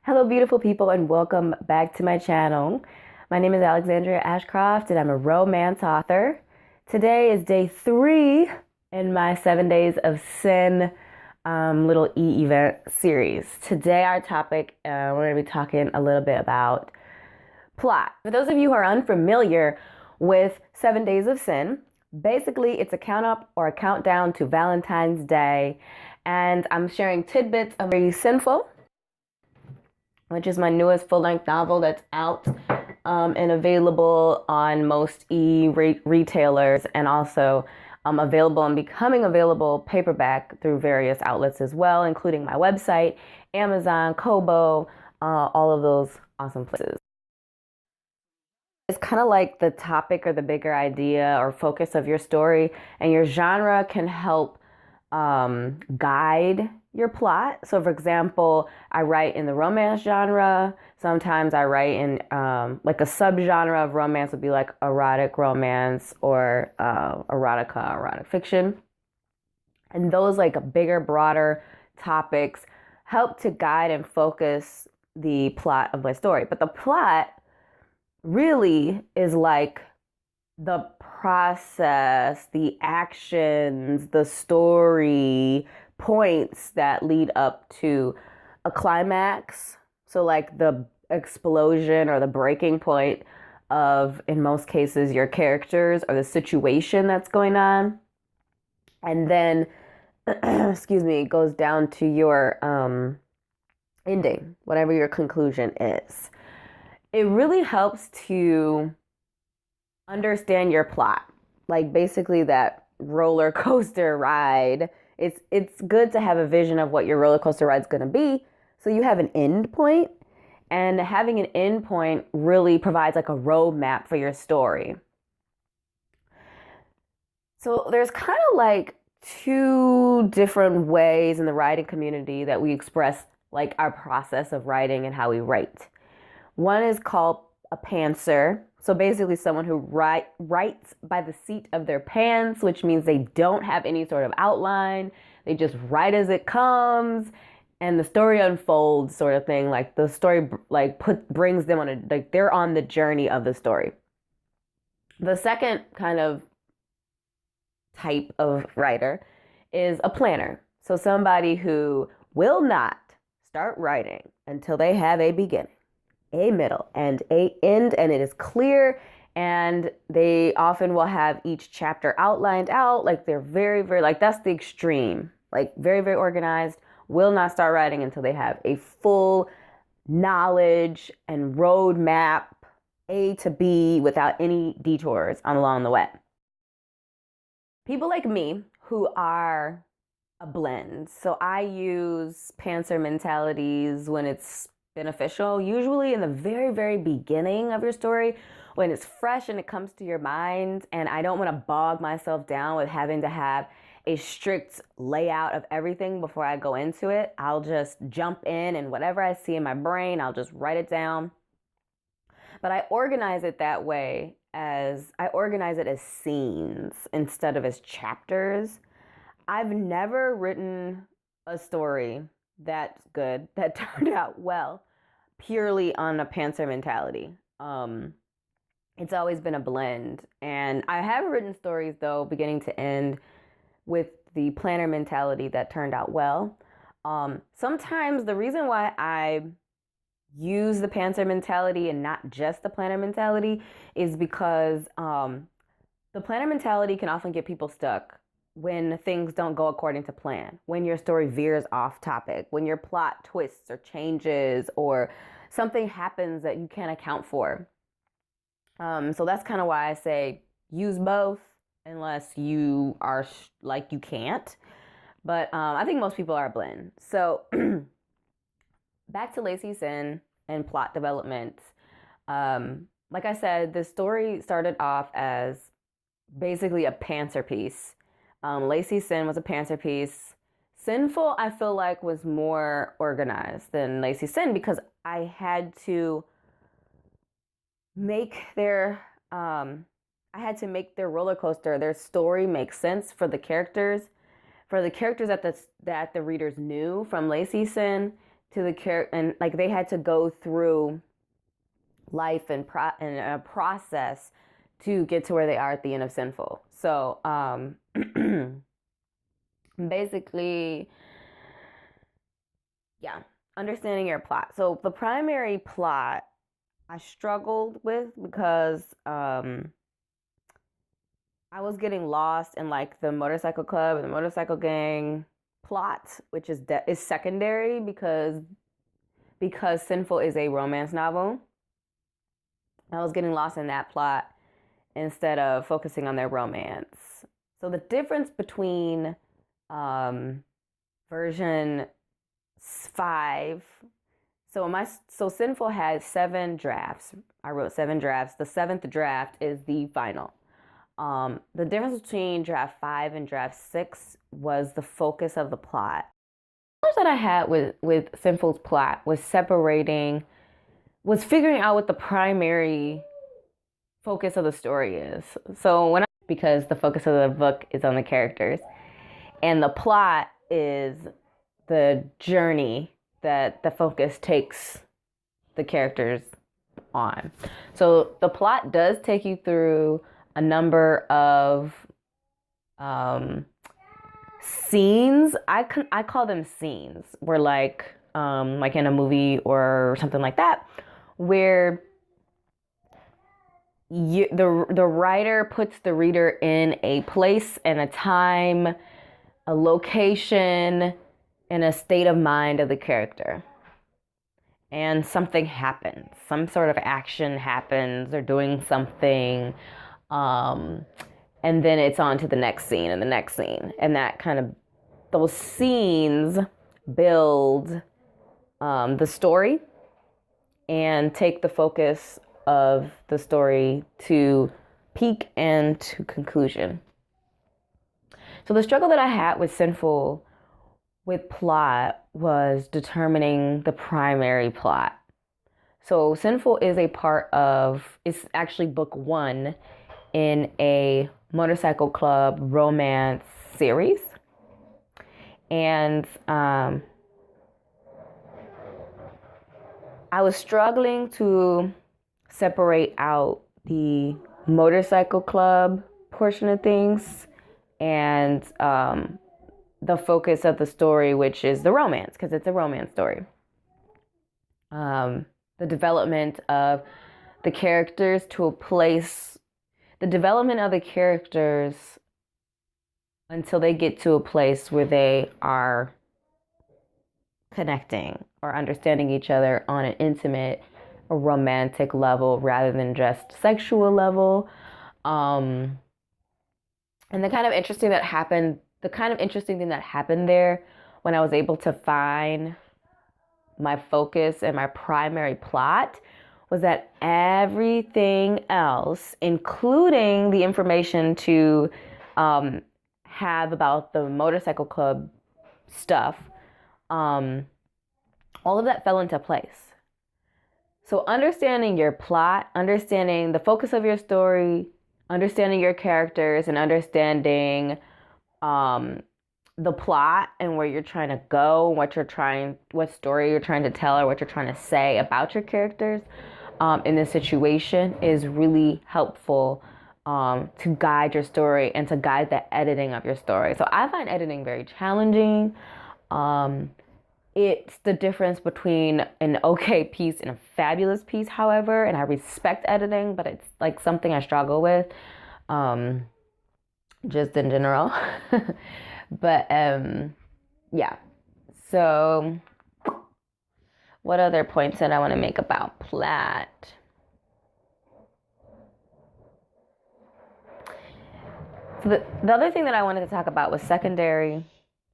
Hello, beautiful people, and welcome back to my channel. My name is Alexandria Ashcroft, and I'm a romance author. Today is day 3 in my 7 Days of Sinn little e-event series. Today, our topic, we're going to be talking a little bit about plot. For those of you who are unfamiliar with 7 Days of Sinn, basically it's a count up or a countdown to Valentine's Day, and I'm sharing tidbits of Sinnful, which is my newest full-length novel that's out and available on most retailers, and also available and becoming available paperback through various outlets as well, including my website, Amazon, Kobo, all of those awesome places. It's kind of like the topic or the bigger idea or focus of your story, and your genre can help guide your plot. So, for example, I write in the romance genre. Sometimes I write in like a subgenre of romance would be like erotic romance or erotica, erotic fiction. And those like bigger, broader topics help to guide and focus the plot of my story. But the plot really is like the process, the actions, the story points that lead up to a climax. So, like the explosion or the breaking point of, in most cases, your characters or the situation that's going on. And then, excuse me, it goes down to your ending, whatever your conclusion is. It really helps to understand your plot, like basically that roller coaster ride. It's good to have a vision of what your roller coaster ride is going to be, so you have an end point, and having an end point really provides like a roadmap for your story. So there's kind of like two different ways in the writing community that we express like our process of writing and how we write. One is called a pantser. So basically someone who writes by the seat of their pants, which means they don't have any sort of outline. They just write as it comes, and the story unfolds, sort of thing. Like the story brings them on they're on the journey of the story. The second kind of type of writer is a planner. So somebody who will not start writing until they have a beginning, a middle, and a end, and it is clear, and they often will have each chapter outlined out. Like they're very, very, like that's the extreme, like very, very organized, will not start writing until they have a full knowledge and roadmap, A to B, without any detours along the way. People like me who are a blend. So I use pantser mentalities when it's beneficial, usually in the very, very beginning of your story, when it's fresh and it comes to your mind, and I don't want to bog myself down with having to have a strict layout of everything before I go into it. I'll just jump in, and whatever I see in my brain, I'll just write it down. But I organize it that way, as I organize it as scenes instead of as chapters. I've never written a story that's good, that turned out well, purely on a pantser mentality. It's always been a blend. And I have written stories, though, beginning to end, with the planner mentality that turned out well. Sometimes the reason why I use the pantser mentality and not just the planner mentality is because the planner mentality can often get people stuck when things don't go according to plan, when your story veers off topic, when your plot twists or changes, or something happens that you can't account for. So that's kind of why I say use both, unless you are like you can't. But I think most people are a blend. So back to Lacey Sinn and plot development. Like I said, the story started off as basically a pantser piece. Lacey Sinn was a pantser piece. Sinnful, I feel like, was more organized than Lacey Sinn, because I had to make their roller coaster, their story make sense for the characters, that the readers knew from Lacey Sinn, to the character, and like they had to go through life and a process to get to where they are at the end of Sinnful. So basically, yeah, understanding your plot. So the primary plot I struggled with because I was getting lost in like the motorcycle club and the motorcycle gang plot, which is secondary because Sinnful is a romance novel. I was getting lost in that plot instead of focusing on their romance. So the difference between version 5, so Sinnful has 7 drafts. I wrote 7 drafts. The 7th draft is the final. The difference between draft 5 and draft 6 was the focus of the plot. The challenge that I had with Sinnful's plot was figuring out what the primary focus of the story is. So because the focus of the book is on the characters, and the plot is the journey that the focus takes the characters on. So the plot does take you through a number of scenes. I call them scenes, where like in a movie or something like that, where the writer puts the reader in a place and a time, a location, and a state of mind of the character. And something happens. Some sort of action happens. They're doing something. And then it's on to the next scene and the next scene. And those scenes build the story and take the focus of the story to peak and to conclusion. So the struggle that I had with Sinnful with plot was determining the primary plot. So Sinnful is actually book 1 in a motorcycle club romance series. And I was struggling to separate out the motorcycle club portion of things and the focus of the story, which is the romance, because it's a romance story. The development of the characters until they get to a place where they are connecting or understanding each other on an intimate or romantic level rather than just sexual level. And the kind of interesting thing that happened there when I was able to find my focus and my primary plot was that everything else, including the information to have about the motorcycle club stuff, all of that fell into place. So understanding your plot, understanding the focus of your story, understanding your characters, and understanding the plot and where you're trying to go, what story you're trying to tell, or what you're trying to say about your characters in this situation is really helpful to guide your story and to guide the editing of your story. So I find editing very challenging. It's the difference between an okay piece and a fabulous piece, however, and I respect editing, but it's like something I struggle with, just in general. But yeah. So what other points did I want to make about plot? So the other thing that I wanted to talk about was secondary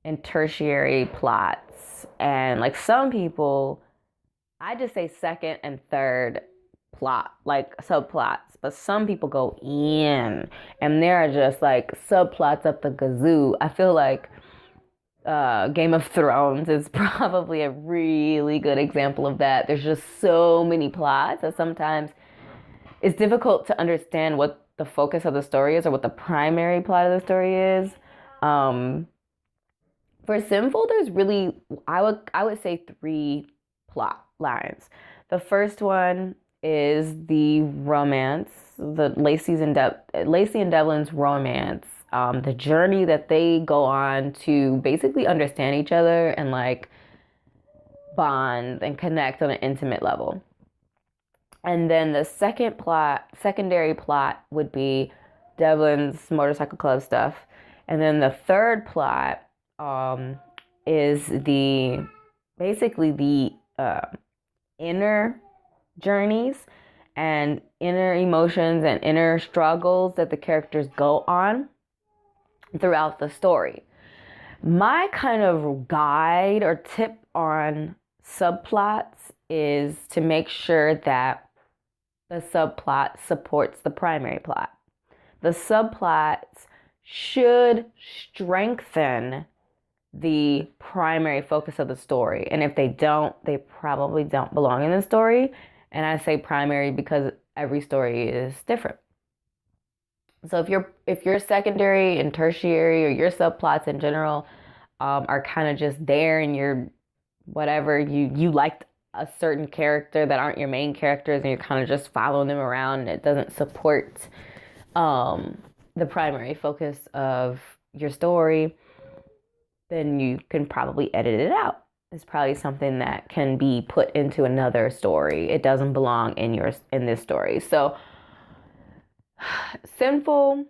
and tertiary plots. And like some people, I just say second and third plot, like subplots, but some people go in and there are just like subplots up the gazoo. I feel like Game of Thrones is probably a really good example of that. There's just so many plots that sometimes it's difficult to understand what the focus of the story is or what the primary plot of the story is. For For Sinnful, there's really I would say three plot lines. The first one is the romance, the Lacey and Devlin's romance, the journey that they go on to basically understand each other and like bond and connect on an intimate level. And then the secondary plot would be Devlin's motorcycle club stuff. And then the third plot is the basically the inner journeys and inner emotions and inner struggles that the characters go on throughout the story. My kind of guide or tip on subplots is to make sure that the subplot supports the primary plot. The subplots should strengthen the primary focus of the story. And if they don't, they probably don't belong in the story. And I say primary because every story is different. So if your secondary and tertiary or your subplots in general are kind of just there and you're whatever you liked a certain character that aren't your main characters and you're kind of just following them around and it doesn't support the primary focus of your story, then you can probably edit it out. It's probably something that can be put into another story. It doesn't belong in this story. So Sinnful,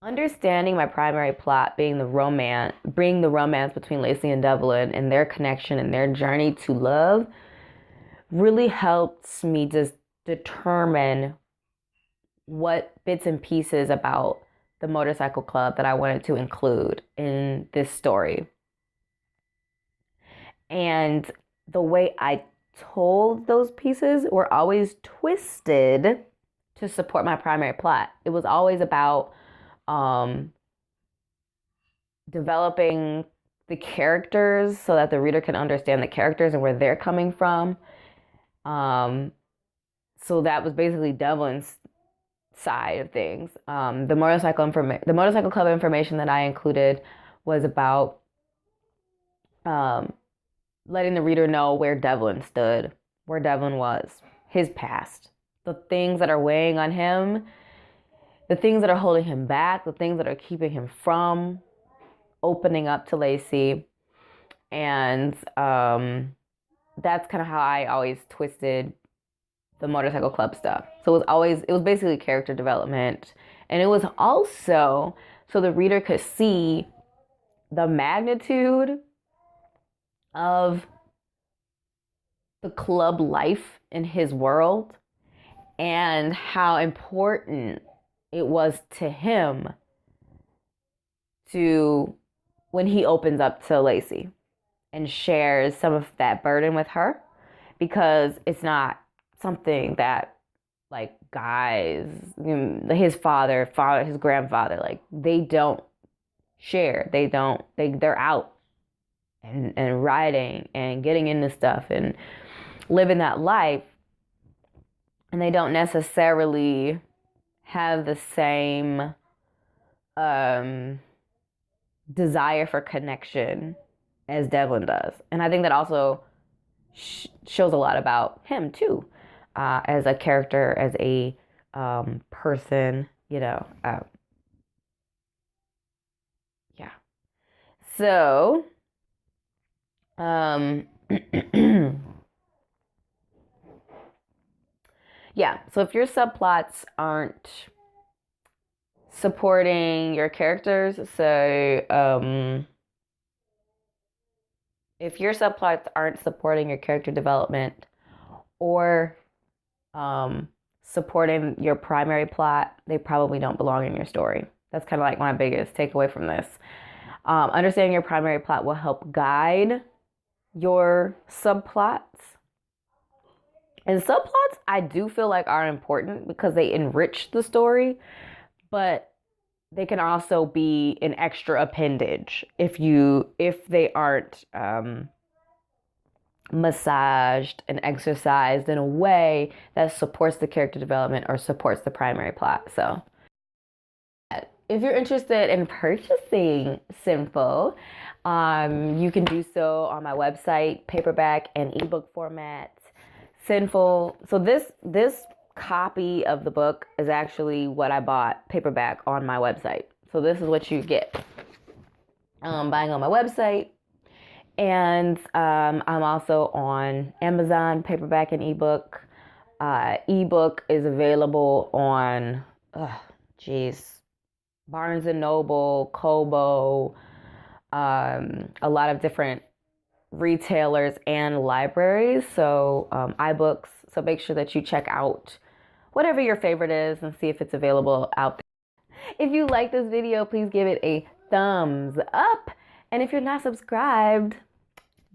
understanding my primary plot being bring the romance between Lacey and Devlin and their connection and their journey to love really helps me just determine what bits and pieces about the motorcycle club that I wanted to include in this story. And the way I told those pieces were always twisted to support my primary plot. It was always about developing the characters so that the reader can understand the characters and where they're coming from. So that was basically Devlin's side of things. The motorcycle club information that I included was about letting the reader know where Devlin stood, where Devlin was, his past, the things that are weighing on him, the things that are holding him back, the things that are keeping him from opening up to Lacey. And that's kind of how I always twisted the motorcycle club stuff. So it was basically character development. And it was also so the reader could see the magnitude of the club life in his world and how important it was to him to when he opens up to Lacey and shares some of that burden with her, because it's not something that like guys, his his grandfather, like they don't share. They're out and riding and getting into stuff and living that life. And they don't necessarily have the same desire for connection as Devlin does. And I think that also shows a lot about him too, as a character, as a person, yeah. So, yeah. So if your subplots aren't supporting your characters, so if your subplots aren't supporting your character development or supporting your primary plot, they probably don't belong in your story. That's kind of like my biggest takeaway from this. Understanding your primary plot will help guide your subplots. And subplots, I do feel like are important because they enrich the story, but they can also be an extra appendage if they aren't massaged and exercised in a way that supports the character development or supports the primary plot. So if you're interested in purchasing Sinnful, you can do so on my website, paperback and ebook format. Sinnful. So this copy of the book is actually what I bought paperback on my website. So this is what you get buying on my website. And I'm also on Amazon, paperback and ebook. Ebook is available on, Barnes and Noble, Kobo, a lot of different retailers and libraries. So iBooks. So make sure that you check out whatever your favorite is and see if it's available out there. If you like this video, please give it a thumbs up. And if you're not subscribed,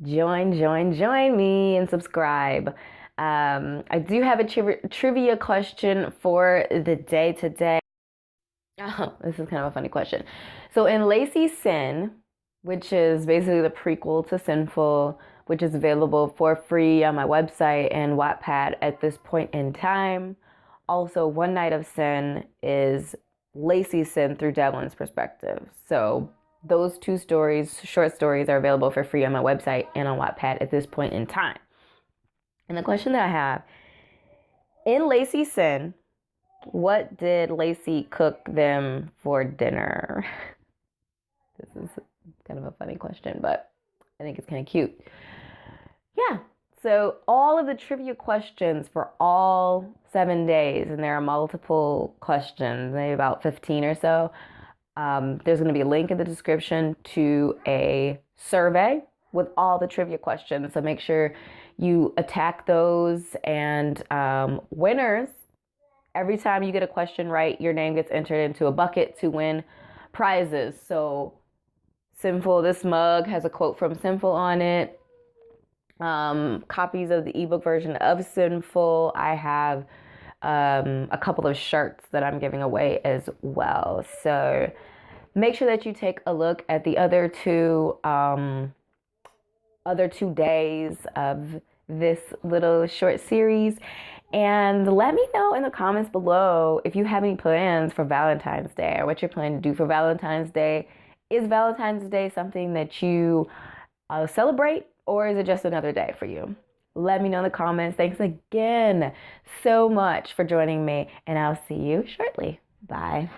join me and subscribe. I do have a trivia question for the day today. Oh, this is kind of a funny question. So in Lacey's Sinn, which is basically the prequel to Sinnful, which is available for free on my website and Wattpad at this point in time. Also, One Night of Sinn is Lacey's Sinn through Devlin's perspective. So those two stories, short stories, are available for free on my website and on Wattpad at this point in time. And the question that I have, in Lacey's Sinn, what did Lacey cook them for dinner? This is kind of a funny question, but I think it's kind of cute. Yeah, so all of the trivia questions for all 7 days, and there are multiple questions, maybe about 15 or so. There's going to be a link in the description to a survey with all the trivia questions. So make sure you attack those, and winners, every time you get a question right, your name gets entered into a bucket to win prizes. So Sinnful, this mug has a quote from Sinnful on it. Copies of the ebook version of Sinnful. I have a couple of shirts that I'm giving away as well. So make sure that you take a look at the other two days of this little short series, and let me know in the comments below if you have any plans for Valentine's Day or what you're planning to do for Valentine's Day. Is Valentine's Day something that you celebrate, or is it just another day for you? Let me know in the comments. Thanks again so much for joining me, and I'll see you shortly. Bye.